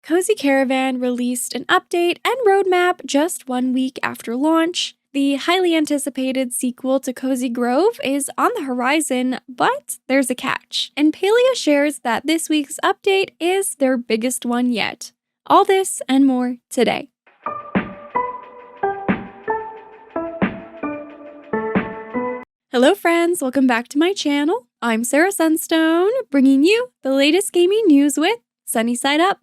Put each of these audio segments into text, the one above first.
Cozy Caravan released an update and roadmap just 1 week after launch. The highly anticipated sequel to Cozy Grove is on the horizon, but there's a catch. And Palia shares that this week's update is their biggest one yet. All this and more today. Hello friends, welcome back to my channel. I'm Sarah Sunstone, bringing you the latest gaming news with Sunnyside Up.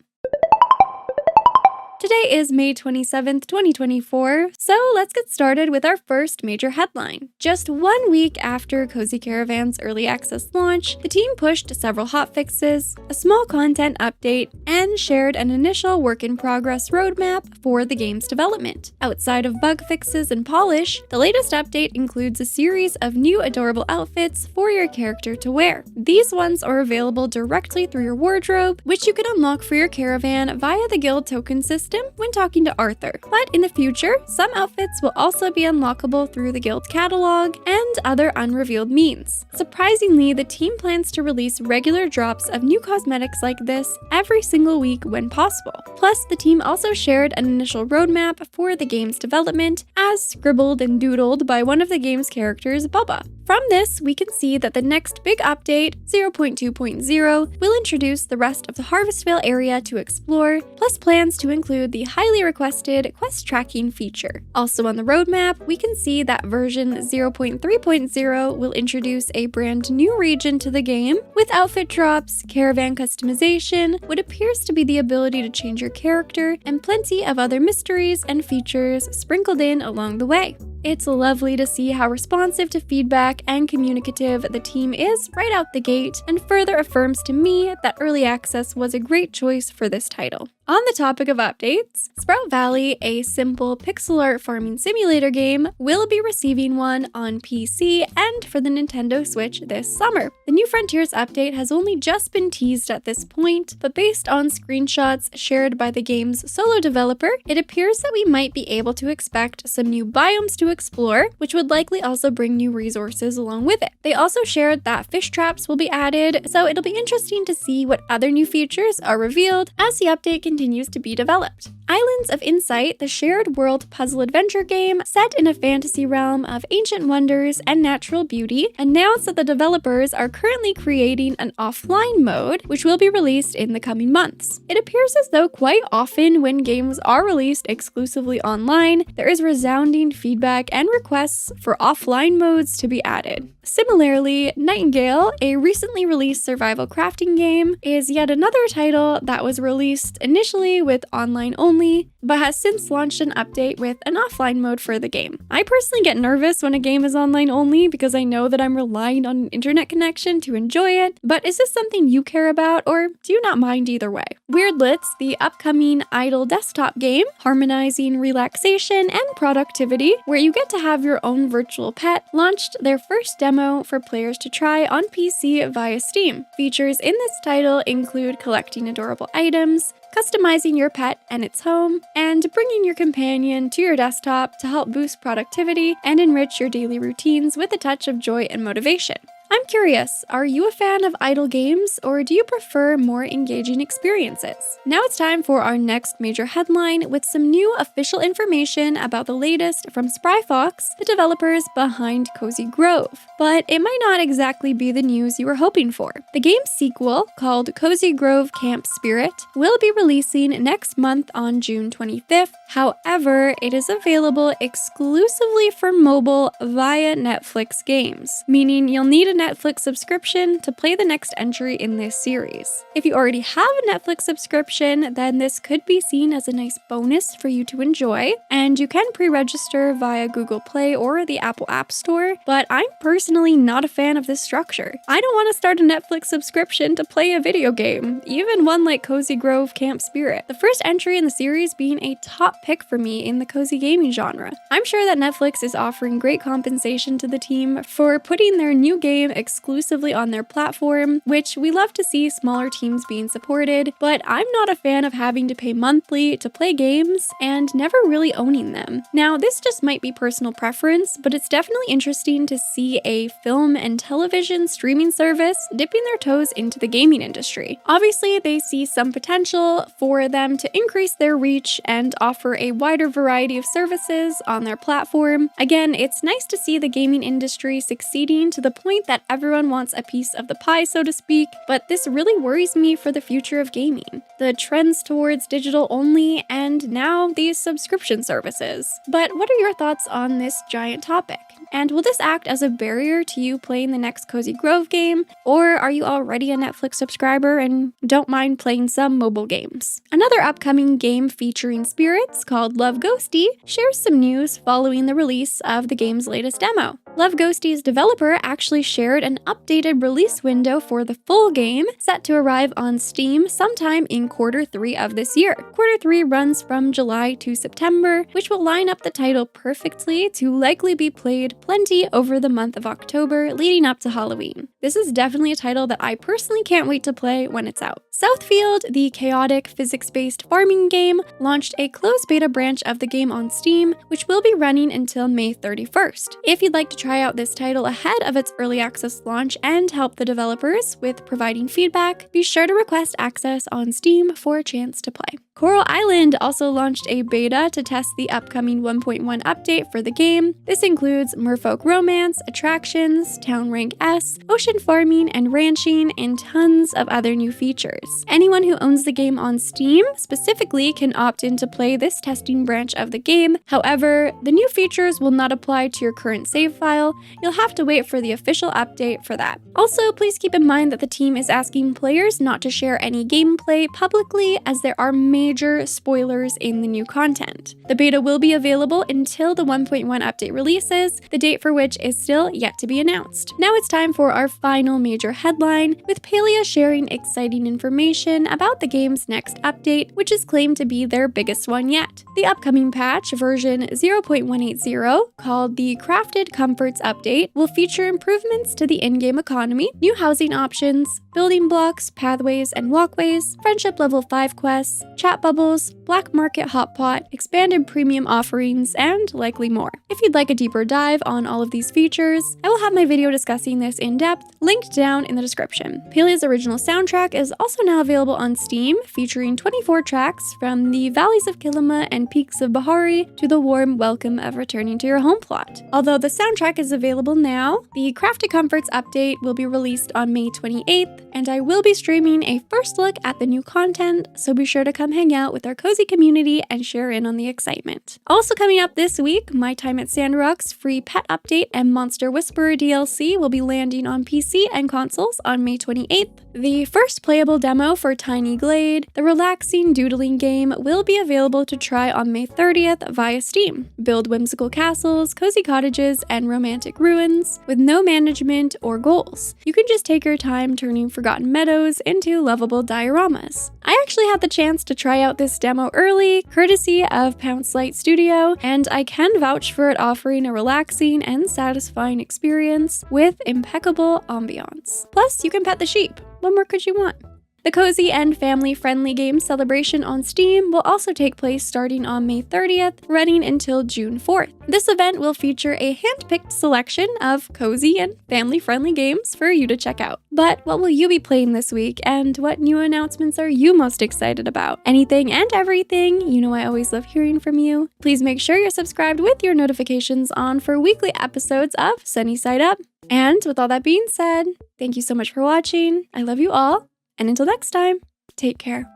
Today is May 27th, 2024, so let's get started with our first major headline. Just 1 week after Cozy Caravan's early access launch, the team pushed several hotfixes, a small content update, and shared an initial work-in-progress roadmap for the game's development. Outside of bug fixes and polish, the latest update includes a series of new adorable outfits for your character to wear. These ones are available directly through your wardrobe, which you can unlock for your caravan via the guild token system when talking to Arthur. But in the future, some outfits will also be unlockable through the guild catalog and other unrevealed means. Surprisingly, the team plans to release regular drops of new cosmetics like this every single week when possible. Plus, the team also shared an initial roadmap for the game's development, as scribbled and doodled by one of the game's characters, Bubba. From this, we can see that the next big update, 0.2.0, will introduce the rest of the Harvestvale area to explore, plus plans to include the highly requested quest tracking feature. Also on the roadmap, we can see that version 0.3.0 will introduce a brand new region to the game, with outfit drops, caravan customization, what appears to be the ability to change your character, and plenty of other mysteries and features sprinkled in along the way. It's lovely to see how responsive to feedback and communicative the team is right out the gate, and further affirms to me that early access was a great choice for this title. On the topic of updates, Sprout Valley, a simple pixel art farming simulator game, will be receiving one on PC and for the Nintendo Switch this summer. The New Frontiers update has only just been teased at this point, but based on screenshots shared by the game's solo developer, it appears that we might be able to expect some new biomes to explore, which would likely also bring new resources along with it. They also shared that fish traps will be added, so it'll be interesting to see what other new features are revealed as the update continues to be developed. Islands of Insight, the shared world puzzle adventure game set in a fantasy realm of ancient wonders and natural beauty, announced that the developers are currently creating an offline mode, which will be released in the coming months. It appears as though quite often when games are released exclusively online, there is resounding feedback and requests for offline modes to be added. Similarly, Nightingale, a recently released survival crafting game, is yet another title that was released initially with online only, but has since launched an update with an offline mode for the game. I personally get nervous when a game is online only because I know that I'm relying on an internet connection to enjoy it, but is this something you care about, or do you not mind either way? Weirdlets, the upcoming idle desktop game, harmonizing relaxation and productivity, where you get to have your own virtual pet, launched their first demo for players to try on PC via Steam. Features in this title include collecting adorable items, customizing your pet and its home, and bringing your companion to your desktop to help boost productivity and enrich your daily routines with a touch of joy and motivation. I'm curious, are you a fan of idle games, or do you prefer more engaging experiences? Now it's time for our next major headline with some new official information about the latest from Spry Fox, the developers behind Cozy Grove. But it might not exactly be the news you were hoping for. The game's sequel, called Cozy Grove Camp Spirit, will be releasing next month on June 25th. However, it is available exclusively for mobile via Netflix games, meaning you'll need a Netflix subscription to play the next entry in this series. If you already have a Netflix subscription, then this could be seen as a nice bonus for you to enjoy, and you can pre-register via Google Play or the Apple App Store, but I'm personally not a fan of this structure. I don't want to start a Netflix subscription to play a video game, even one like Cozy Grove Camp Spirit, the first entry in the series being a top pick for me in the cozy gaming genre. I'm sure that Netflix is offering great compensation to the team for putting their new game exclusively on their platform, which we love to see smaller teams being supported, but I'm not a fan of having to pay monthly to play games and never really owning them. Now, this just might be personal preference, but it's definitely interesting to see a film and television streaming service dipping their toes into the gaming industry. Obviously, they see some potential for them to increase their reach and offer a wider variety of services on their platform. Again, it's nice to see the gaming industry succeeding to the point that everyone wants a piece of the pie, so to speak, but this really worries me for the future of gaming. The trends towards digital only and now these subscription services. But what are your thoughts on this giant topic? And will this act as a barrier to you playing the next Cozy Grove game? Or are you already a Netflix subscriber and don't mind playing some mobile games? Another upcoming game featuring spirits called Love Ghosty shares some news following the release of the game's latest demo. Love Ghosty's developer actually shared an updated release window for the full game, set to arrive on Steam sometime in Q3 of this year. Q3 runs from July to September, which will line up the title perfectly to likely be played plenty over the month of October leading up to Halloween. This is definitely a title that I personally can't wait to play when it's out. Southfield, the chaotic physics-based farming game, launched a closed beta branch of the game on Steam, which will be running until May 31st. If you'd like to try out this title ahead of its early access launch and help the developers with providing feedback, be sure to request access on Steam for a chance to play. Coral Island also launched a beta to test the upcoming 1.1 update for the game. This includes Merfolk Romance, Attractions, Town Rank S, Ocean Farming and Ranching, and tons of other new features. Anyone who owns the game on Steam specifically can opt in to play this testing branch of the game. However, the new features will not apply to your current save file. You'll have to wait for the official update for that. Also, please keep in mind that the team is asking players not to share any gameplay publicly, as there are major spoilers in the new content. The beta will be available until the 1.1 update releases, the date for which is still yet to be announced. Now it's time for our final major headline, with Palia sharing exciting information about the game's next update, which is claimed to be their biggest one yet. The upcoming patch, version 0.180, called the Crafted Comforts Update, will feature improvements to the in-game economy, new housing options, building blocks, pathways and walkways, friendship level 5 quests, chat bubbles, black market hotpot, expanded premium offerings, and likely more. If you'd like a deeper dive on all of these features, I will have my video discussing this in depth linked down in the description. Palia's original soundtrack is also now available on Steam, featuring 24 tracks from the valleys of Kilima and peaks of Bahari to the warm welcome of returning to your home plot. Although the soundtrack is available now, the Crafted Comforts update will be released on May 28th, and I will be streaming a first look at the new content, so be sure to come hang out with our cozy community and share in on the excitement. Also coming up this week, My Time at Sandrock's free pet update and Monster Whisperer DLC will be landing on PC and consoles on May 28th. The first playable demo for Tiny Glade, the relaxing doodling game, will be available to try on May 30th via Steam. Build whimsical castles, cozy cottages, and romantic ruins with no management or goals. You can just take your time turning forgotten meadows into lovable dioramas. I actually had the chance to try out this demo early, courtesy of Pounce Light Studio, and I can vouch for it offering a relaxing and satisfying experience with impeccable ambiance. Plus, you can pet the sheep. What more could you want? The cozy and family-friendly game celebration on Steam will also take place starting on May 30th, running until June 4th. This event will feature a hand-picked selection of cozy and family-friendly games for you to check out. But what will you be playing this week, and what new announcements are you most excited about? Anything and everything, you know I always love hearing from you. Please make sure you're subscribed with your notifications on for weekly episodes of Sunnyside Up. And with all that being said, thank you so much for watching. I love you all. And until next time, take care.